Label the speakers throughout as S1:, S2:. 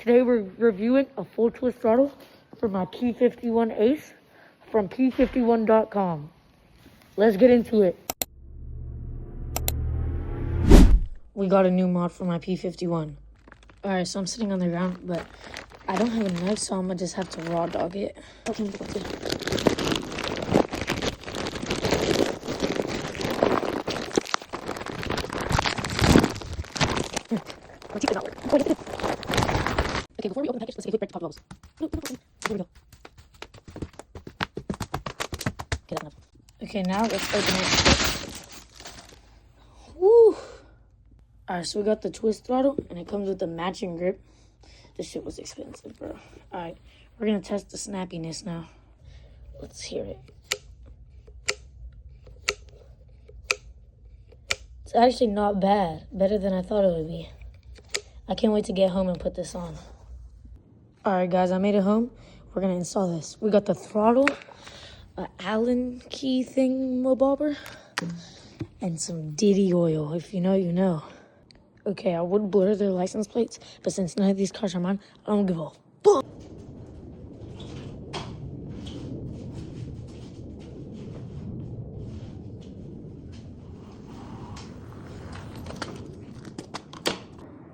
S1: Today we're reviewing a full twist throttle for my P-51 Ace from P-51.com. Let's get into it. We got a new mod for my P-51. Alright, so I'm sitting on the ground, but I don't have a knife, so I'm gonna just have to raw dog it. Okay, before we open the package, let's take a quick break to pop bubbles. No, here we go. Okay, that's enough. Okay, now let's open it. Woo! Alright, so we got the twist throttle, and it comes with the matching grip. This shit was expensive, bro. Alright, we're gonna test the snappiness now. Let's hear it. It's actually not bad. Better than I thought it would be. I can't wait to get home and put this on. Alright guys, I made it home. We're gonna install this. We got the throttle, an Allen key thingamabobber, and some Diddy oil. If you know, you know. Okay, I would blur their license plates, but since none of these cars are mine, I don't give a fuck.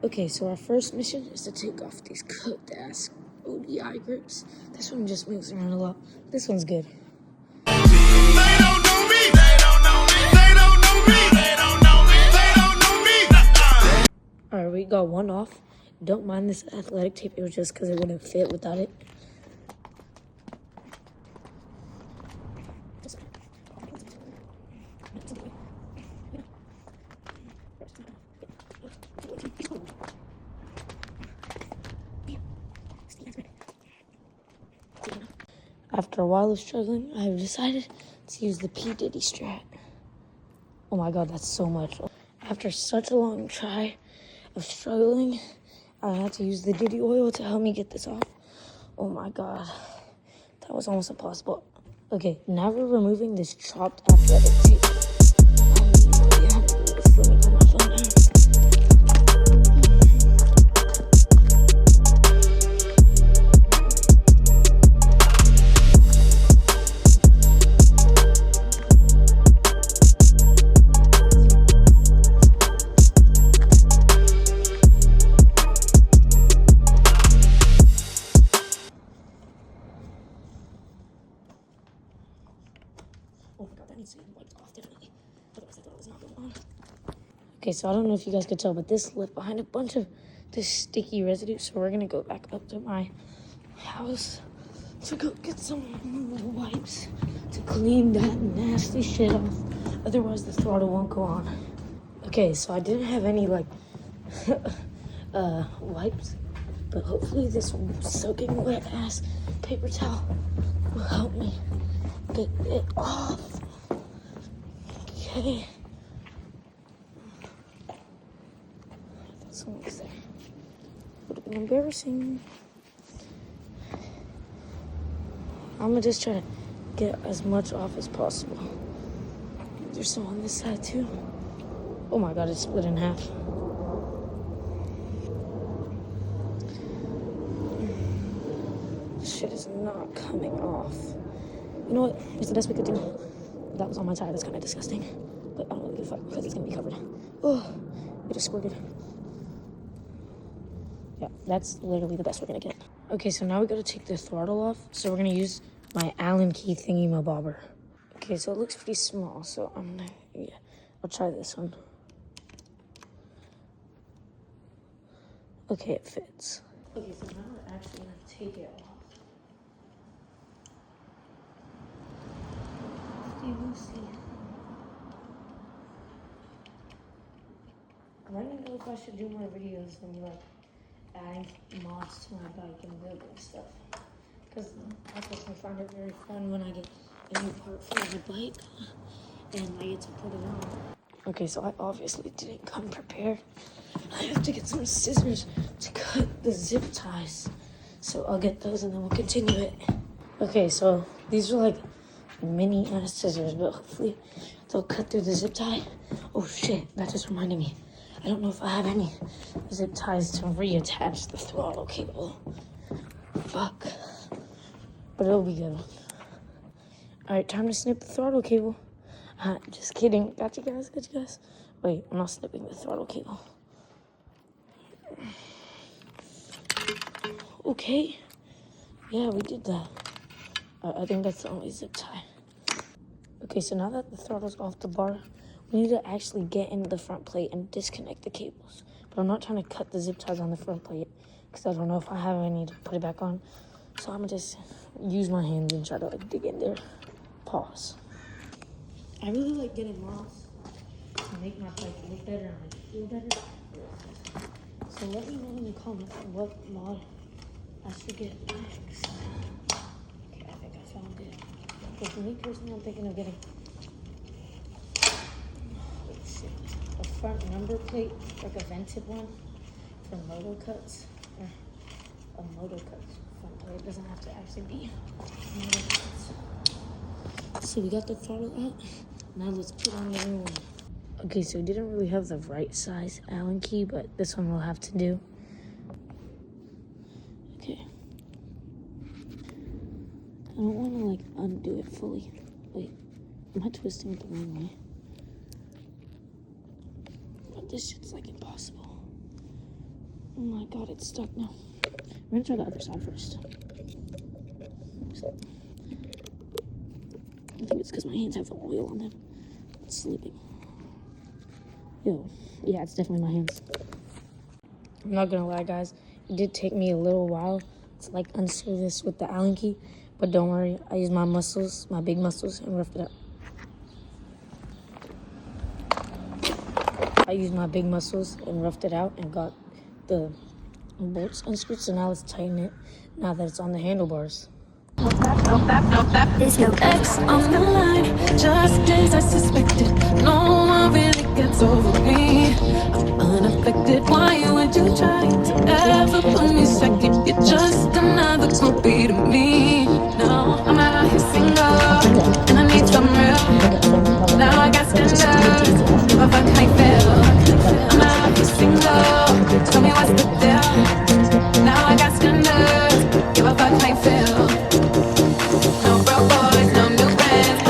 S1: Okay, so our first mission is to take off these cooked ass ODI grips. This one just moves around a lot. This one's good. They don't know me. They don't know me. They don't know me. They don't know me. They don't know me. Alright, we got one off. Don't mind this athletic tape. It was just because it wouldn't fit without it. After a while of struggling, I have decided to use the P. Diddy strat. Oh my god, that's so much. After such a long try of struggling, I had to use the Diddy oil to help me get this off. Oh my god, that was almost impossible. Okay, now we're removing this chopped athletic tape. Let me put my phone down. Oh my god, that needs to be wiped off definitely. Otherwise I thought it was not going on. Okay, so I don't know if you guys could tell, but this left behind a bunch of this sticky residue. So we're gonna go back up to my house to go get some wipes to clean that nasty shit off. Otherwise the throttle won't go on. Okay, so I didn't have any like wipes, but hopefully this soaking wet ass paper towel will help me get it off. Okay. I thought someone was there. Would have been embarrassing. I'm gonna just try to get as much off as possible. There's some on this side too. Oh my god, it's split in half. This shit is not coming off. You know what? It's the best we could do. That was on my tire. That's kind of disgusting. But I don't really give a fuck because it's going to be covered. Oh, it just squirted. Yeah, that's literally the best we're going to get. Okay, so now we got to take the throttle off. So we're going to use my Allen key thingamabobber. Okay, so it looks pretty small. So I'm going to, yeah, I'll try this one. Okay, it fits. Okay, so now we're actually going to take it off. You will see. I don't know if I should do more videos when like adding mods to my bike and building stuff. Because I personally find it very fun when I get a new part for the bike and I get to put it on. Okay, so I obviously didn't come prepared. I have to get some scissors to cut the zip ties. So I'll get those and then we'll continue it. Okay, so these are like mini ass scissors, but hopefully they'll cut through the zip tie. Oh shit, that just reminded me. I don't know if I have any zip ties to reattach the throttle cable. Fuck. But it'll be good. Alright, time to snip the throttle cable. Just kidding. Got you guys. Wait, I'm not snipping the throttle cable. Okay. Yeah, we did that. I think that's the only zip tie. Okay, so now that the throttle's off the bar, we need to actually get into the front plate and disconnect the cables. But I'm not trying to cut the zip ties on the front plate because I don't know if I have any to put it back on. So I'm gonna just use my hands and try to like dig in there. Pause. I really like getting mods to make my bike look better and like feel better. So let me know in the comments what mod I should get next. Okay, I think I found it. But for me personally, I'm thinking of getting a front number plate, like a vented one for moto cuts. Or a moto cuts front plate. It doesn't have to actually be moto cuts. So we got the throttle out. Now let's put on the new one. Okay, so we didn't really have the right size Allen key, but this one will have to do. Okay. I don't want to like undo it fully. Wait, am I twisting it the wrong way? But this shit's like impossible. Oh my god, it's stuck now. We're gonna try the other side first. I think it's because my hands have the oil on them. It's slipping. Yo, yeah, it's definitely my hands. I'm not gonna lie, guys. It did take me a little while to like unscrew this with the Allen key, but don't worry. I used my muscles, my big muscles, and roughed it up. I used my big muscles and roughed it out and got the bolts unscrewed. So now let's tighten it. Now that it's on the handlebars.
S2: There's no X on the line, just as I suspected. No one really gets over me. I'm unaffected. Why would you try to ever put me second? You're just another groupie to me. No, I'm out here single, and I need some real. Now I got standards, if I fuck I fail. I'm out here single, tell me what's the deal. Now I got standards, if I fuck I fail. No broke boys, no new friends.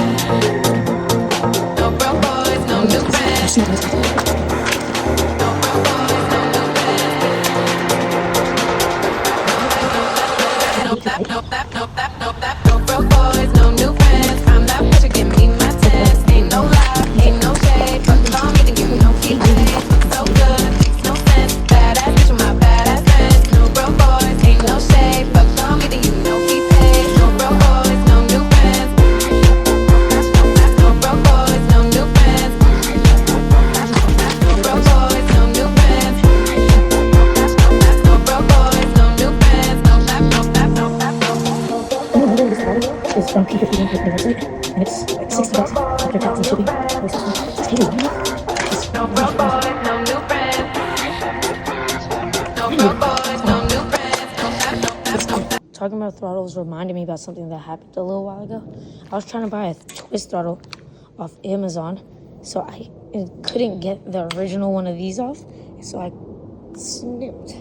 S2: No broke boys, no new friends. No broke boys, no new friends. No broke boys, no new friends. I'm that bitch, give me my test. Ain't no lie, ain't no shade. Fuck the bomb, getting you no keep paid. So good, makes no sense. Badass bitch with my badass friends. No broke boys, ain't no shade. Fuck the bomb, getting you no keep paid. No broke boys, no new friends. No broke boys, no new friends. No broke boys, no new friends. No broke boys, no new friends.
S1: It's from P-51 the website, and it's like $60 after tax and shipping.
S2: No broke boys, no new friends. No broke boys, no new friends.
S1: Talking about throttles reminded me about something that happened a little while ago. I was trying to buy a twist throttle off Amazon, so I couldn't get the original one of these off, so I snipped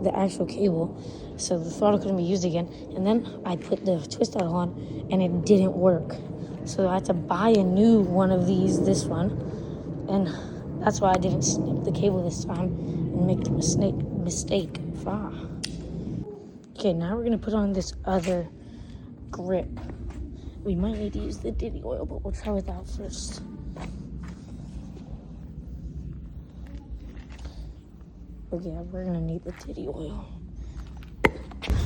S1: the actual cable, so the throttle couldn't be used again. And then I put the twist throttle on, and it didn't work. So I had to buy a new one of these, this one, and that's why I didn't snip the cable this time and make the mistake. Okay, now we're gonna put on this other grip. We might need to use the Diddy oil, but we'll try with that first. Okay, we're gonna need the Diddy oil.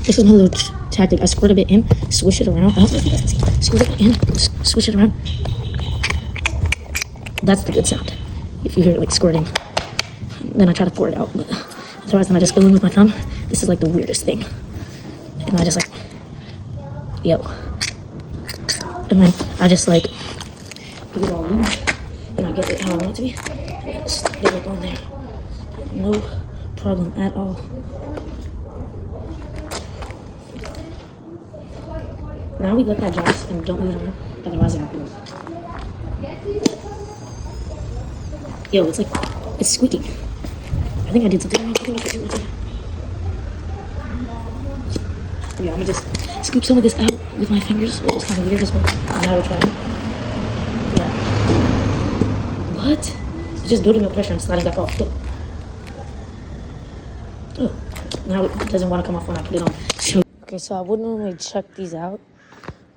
S1: This is my little tactic. I squirt a bit in, swish it around. Squirt it in, swish it around. That's the good sound. If you hear it like squirting, then I try to pour it out. But otherwise, then I just go in with my thumb. This is like the weirdest thing. And I just like, yo. And then I just like put it all in, and I get it how I want it to be. And just stick it on there. No problem at all. Now we let that dry and don't move it around, otherwise it won't move. Yo, it's like It's squeaky. I think I did something wrong. Yeah, I'm gonna just scoop some of this out with my fingers. It's kind of weird as well. Now we'll try it. Yeah. What? It's just building up pressure and sliding back off. Look. Oh, now it doesn't want to come off when I put it on. Okay, so I would normally check these out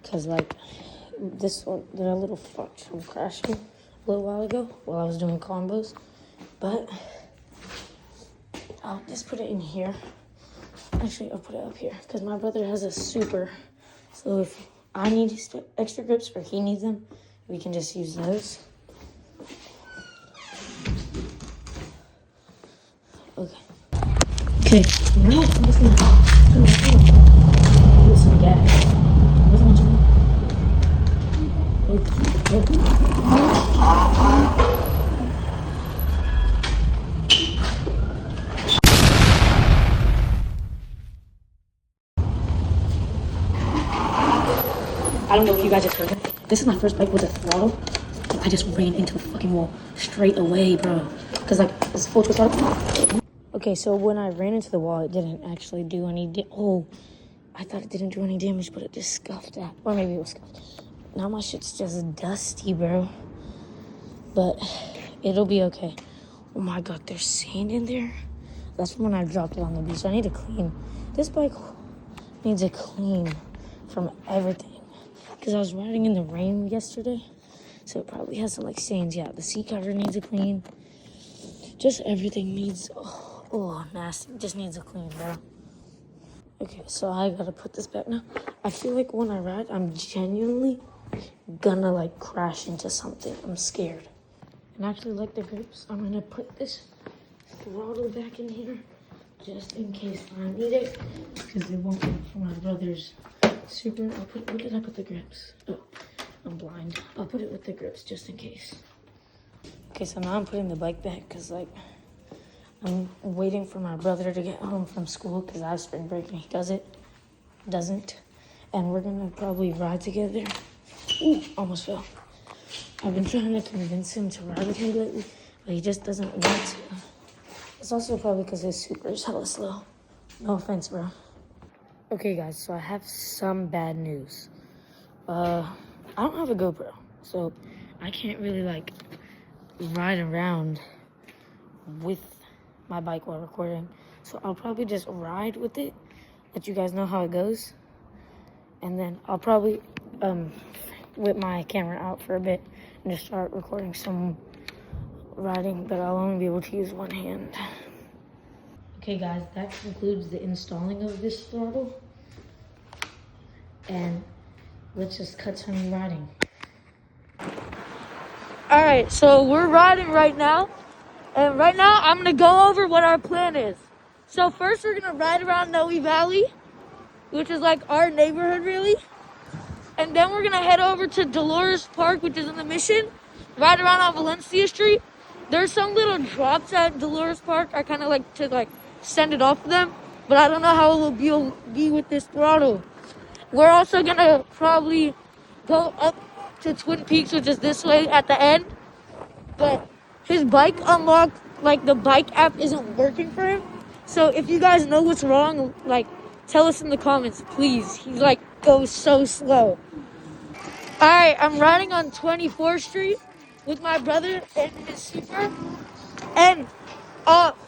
S1: because, like, this one, they're a little fucked from crashing a little while ago while I was doing combos. But I'll just put it in here. Actually, I'll put it up here because my brother has a super. So if I need extra grips or he needs them, we can just use those. Okay. Okay. Now I'm just gonna put some gas. I don't know if you guys just heard that. This is my first bike with a throttle. I just ran into the fucking wall straight away, bro. Cause like it's full twist throttle. Okay, so when I ran into the wall, it didn't actually do any. Oh, I thought it didn't do any damage, but it just scuffed that, or maybe it was scuffed. Now my shit's just dusty, bro. But it'll be okay. Oh my god, there's sand in there. That's from when I dropped it on the beach. I need to clean. This bike needs a clean from everything. Because I was riding in the rain yesterday. So it probably has some like stains. Yeah, the seat cover needs a clean. Just everything needs, oh nasty. Just needs a clean, bro. Okay, so I gotta put this back now. I feel like when I ride, I'm genuinely gonna like crash into something. I'm scared. And actually like the grips, I'm gonna put this throttle back in here just in case I need it. Because it won't work for my brother's super. Where did I put the grips? Oh, I'm blind. I'll put it with the grips just in case. Okay, so now I'm putting the bike back because like I'm waiting for my brother to get home from school because I have spring break and he doesn't. And we're gonna probably ride together. Ooh, almost fell. I've been trying to convince him to ride with me lately, but he just doesn't want to. It's also probably because his super is hella slow. No offense, bro. Okay, guys, so I have some bad news. I don't have a GoPro, so I can't really, like, ride around with my bike while recording. So I'll probably just ride with it, let you guys know how it goes. And then I'll probably whip my camera out for a bit and just start recording some riding, but I'll only be able to use one hand. Okay, guys, that concludes the installing of this throttle. And let's just cut some riding. All right, so we're riding right now. And right now, I'm going to go over what our plan is. So first, we're going to ride around Noe Valley, which is like our neighborhood, really. And then we're going to head over to Dolores Park, which is in the Mission, ride around on Valencia Street. There's some little drops at Dolores Park. I kind of like to like send it off of them, but I don't know how it will be with this throttle. We're also going to probably go up to Twin Peaks, which is this way at the end. But his bike unlocked, like the bike app isn't working for him. So if you guys know what's wrong, like tell us in the comments, please. He's like goes so slow. All right, I'm riding on 24th Street with my brother and his super. And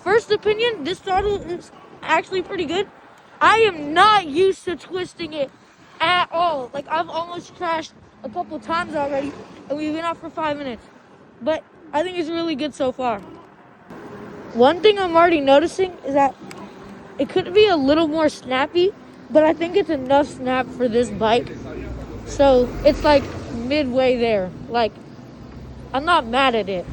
S1: first opinion, this throttle is actually pretty good. I am not used to twisting it at all. Like I've almost crashed a couple times already, and we've been out for 5 minutes. But I think it's really good so far. One thing I'm already noticing is that it could be a little more snappy, but I think it's enough snap for this bike. So it's like midway there. Like, I'm not mad at it.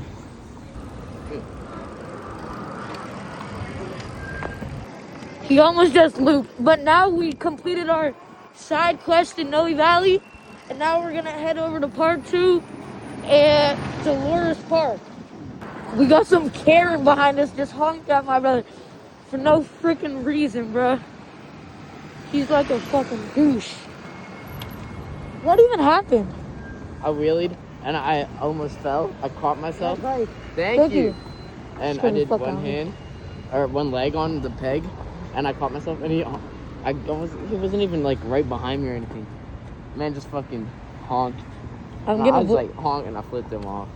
S1: He almost just looped. But now we completed our side quest in Noe Valley. And now we're going to head over to part 2 at Dolores Park. We got some Karen behind us just honked at my brother for no freaking reason, bro. He's like a fucking douche. What even happened?
S3: I wheelied and I almost fell. I caught myself.
S1: Right.
S3: Thank you. and
S1: Scared
S3: I
S1: the
S3: did
S1: fuck
S3: one
S1: out of me.
S3: hand or one leg on the peg, and I caught myself, and he wasn't even like right behind me or anything. Man just fucking honked.
S1: I'm
S3: I
S1: gonna
S3: was like honk, and I flipped him off.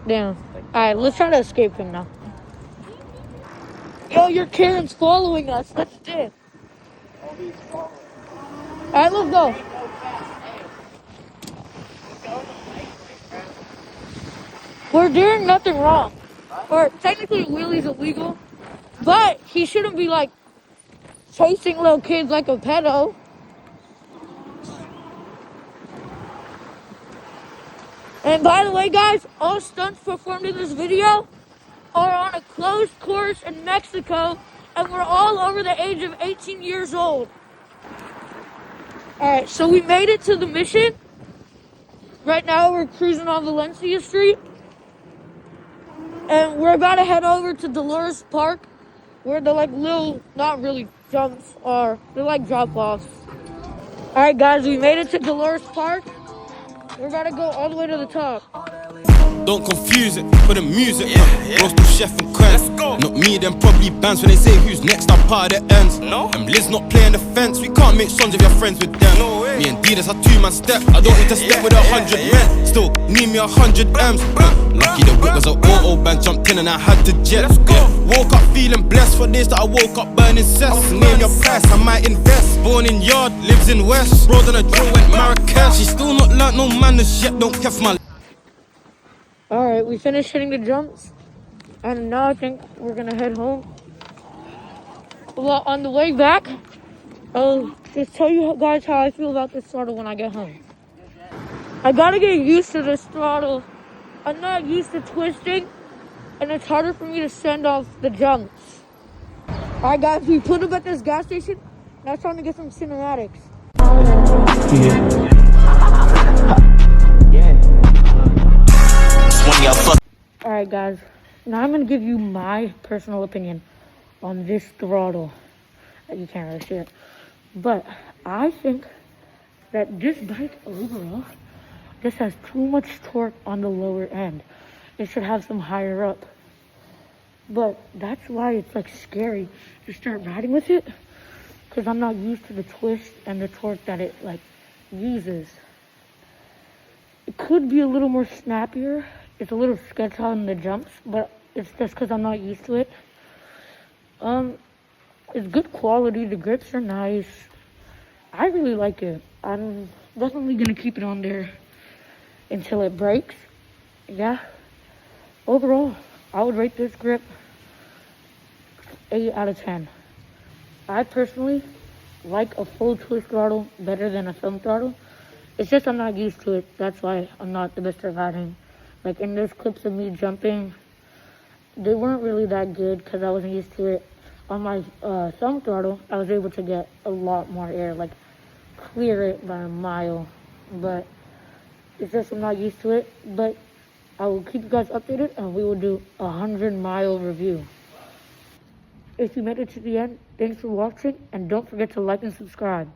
S1: Damn. Alright, let's try to escape him now. Yo, your Karen's following us. Let's dip. Alright, let's go. We're doing nothing wrong. Or technically wheelie's illegal, but he shouldn't be like chasing little kids like a pedo. And by the way, guys, all stunts performed in this video are on a closed course in Mexico, and we're all over the age of 18 years old. Alright, so we made it to the mission. Right now we're cruising on Valencia Street. And we're about to head over to Dolores Park, where the like little, not really jumps are. They're like drop-offs. Alright guys, we made it to Dolores Park. We're about to go all the way to the top.
S4: Don't confuse it for the music. Roasted chef and crème. Not me, then probably bands. When they say who's next, I'm part of the ends. No. And Liz not playing the fence. We can't make sons if you're friends with them. No way. Me and D, that's a two-man step. I don't need to step with 100 men. Still need me 100 M's. Lucky the whip was an auto band. Jumped in and I had to jet. Woke up feeling blessed for this that I woke up burning cess. Name your price, I might invest. Born in Yard, lives in West. Road on a drill, went Marrakesh. She still not learnt no manners yet. Don't care for my.
S1: Alright, we finished hitting the jumps, and now I think we're gonna head home. Well, on the way back, I'll just tell you guys how I feel about this throttle when I get home. I gotta get used to this throttle. I'm not used to twisting, and it's harder for me to send off the jumps. Alright guys, we put up at this gas station. Now it's time to get some cinematics. Alright guys, now I'm gonna give you my personal opinion on this throttle. You can't really see it, but I think that this bike overall just has too much torque on the lower end. It should have some higher up, but that's why it's like scary to start riding with it, because I'm not used to the twist and the torque that it like uses. It could be a little more snappier. It's a little sketch on the jumps, but it's just because I'm not used to it. It's good quality. The grips are nice. I really like it. I'm definitely gonna keep it on there until it breaks. Yeah. Overall, I would rate this grip 8 out of 10. I personally like a full twist throttle better than a thumb throttle. It's just I'm not used to it. That's why I'm not the best at riding. Like in those clips of me jumping, they weren't really that good because I wasn't used to it. On my thumb throttle, I was able to get a lot more air, like clear it by a mile. But it's just I'm not used to it. But I will keep you guys updated, and we will do a 100-mile review. If you made it to the end, thanks for watching, and don't forget to like and subscribe.